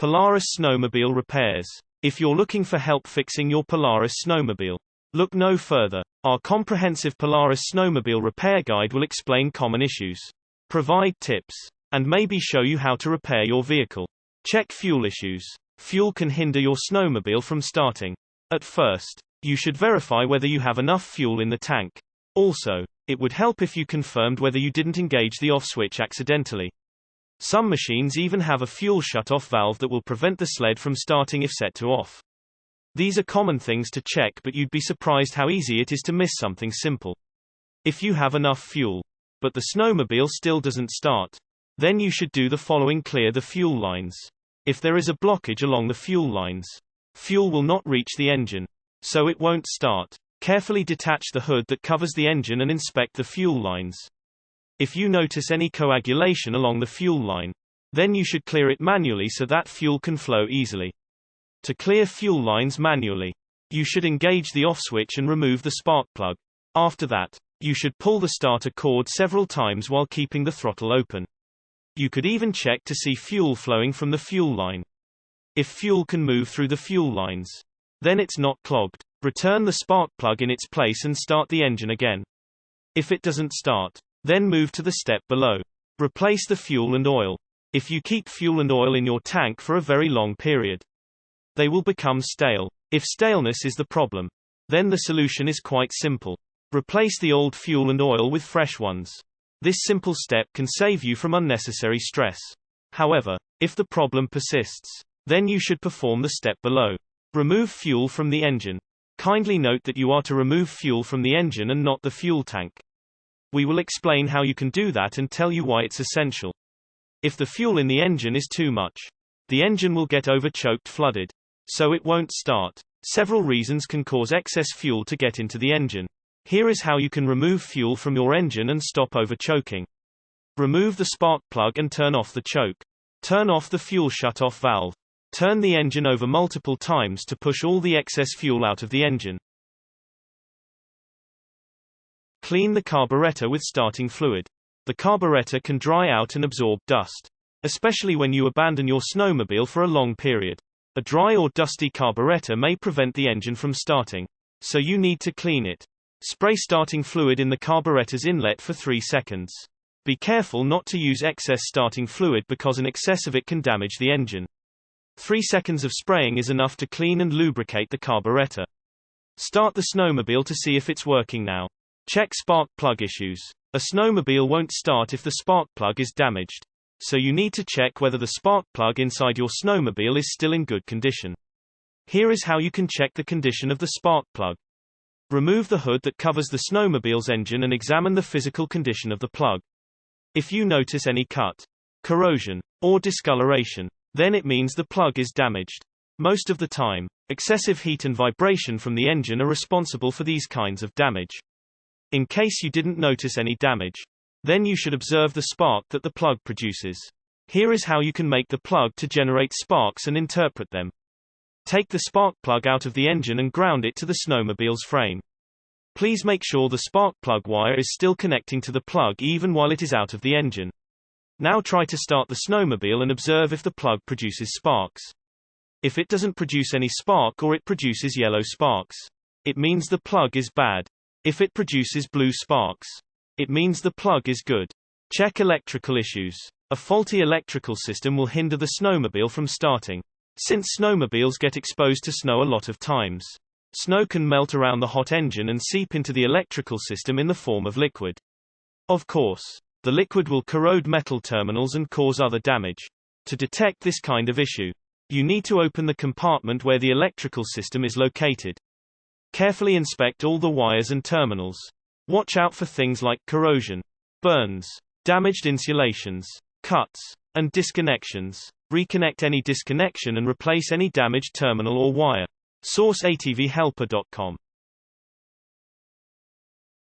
Polaris Snowmobile repairs. If you're looking for help fixing your Polaris Snowmobile, look no further. Our comprehensive Polaris Snowmobile repair guide will explain common issues, provide tips, and maybe show you how to repair your vehicle. Check fuel issues. Fuel can hinder your snowmobile from starting. At first, you should verify whether you have enough fuel in the tank. Also, it would help if you confirmed whether you didn't engage the off switch accidentally. Some machines even have a fuel shut-off valve that will prevent the sled from starting if set to off. These are common things to check, but you'd be surprised how easy it is to miss something simple. If you have enough fuel, but the snowmobile still doesn't start, then you should do the following: clear the fuel lines. If there is a blockage along the fuel lines, fuel will not reach the engine, so it won't start. Carefully detach the hood that covers the engine and inspect the fuel lines. If you notice any coagulation along the fuel line, then you should clear it manually so that fuel can flow easily. To clear fuel lines manually, you should engage the off switch and remove the spark plug. After that, you should pull the starter cord several times while keeping the throttle open. You could even check to see fuel flowing from the fuel line. If fuel can move through the fuel lines, then it's not clogged. Return the spark plug in its place and start the engine again. If it doesn't start, then move to the step below. Replace the fuel and oil. If you keep fuel and oil in your tank for a very long period, they will become stale. If staleness is the problem, then the solution is quite simple. Replace the old fuel and oil with fresh ones. This simple step can save you from unnecessary stress. However, if the problem persists, then you should perform the step below. Remove fuel from the engine. Kindly note that you are to remove fuel from the engine and not the fuel tank. We will explain how you can do that and tell you why it's essential. If the fuel in the engine is too much, the engine will get overchoked, flooded, so it won't start. Several reasons can cause excess fuel to get into the engine. Here is how you can remove fuel from your engine and stop overchoking. Remove the spark plug and turn off the choke. Turn off the fuel shut-off valve. Turn the engine over multiple times to push all the excess fuel out of the engine. Clean the carburetor with starting fluid. The carburetor can dry out and absorb dust, especially when you abandon your snowmobile for a long period. A dry or dusty carburetor may prevent the engine from starting, so you need to clean it. Spray starting fluid in the carburetor's inlet for 3 seconds. Be careful not to use excess starting fluid because an excess of it can damage the engine. 3 seconds of spraying is enough to clean and lubricate the carburetor. Start the snowmobile to see if it's working now. Check spark plug issues. A snowmobile won't start if the spark plug is damaged, so you need to check whether the spark plug inside your snowmobile is still in good condition. Here is how you can check the condition of the spark plug. Remove the hood that covers the snowmobile's engine and examine the physical condition of the plug. If you notice any cut, corrosion, or discoloration, then it means the plug is damaged. Most of the time, excessive heat and vibration from the engine are responsible for these kinds of damage. In case you didn't notice any damage, then you should observe the spark that the plug produces. Here is how you can make the plug to generate sparks and interpret them. Take the spark plug out of the engine and ground it to the snowmobile's frame. Please make sure the spark plug wire is still connecting to the plug even while it is out of the engine. Now try to start the snowmobile and observe if the plug produces sparks. If it doesn't produce any spark or it produces yellow sparks, it means the plug is bad. If it produces blue sparks, it means the plug is good. Check electrical issues. A faulty electrical system will hinder the snowmobile from starting. Since snowmobiles get exposed to snow a lot of times, snow can melt around the hot engine and seep into the electrical system in the form of liquid. Of course, the liquid will corrode metal terminals and cause other damage. To detect this kind of issue, you need to open the compartment where the electrical system is located. Carefully inspect all the wires and terminals. Watch out for things like corrosion, burns, damaged insulations, cuts, and disconnections. Reconnect any disconnection and replace any damaged terminal or wire. Source: atvhelper.com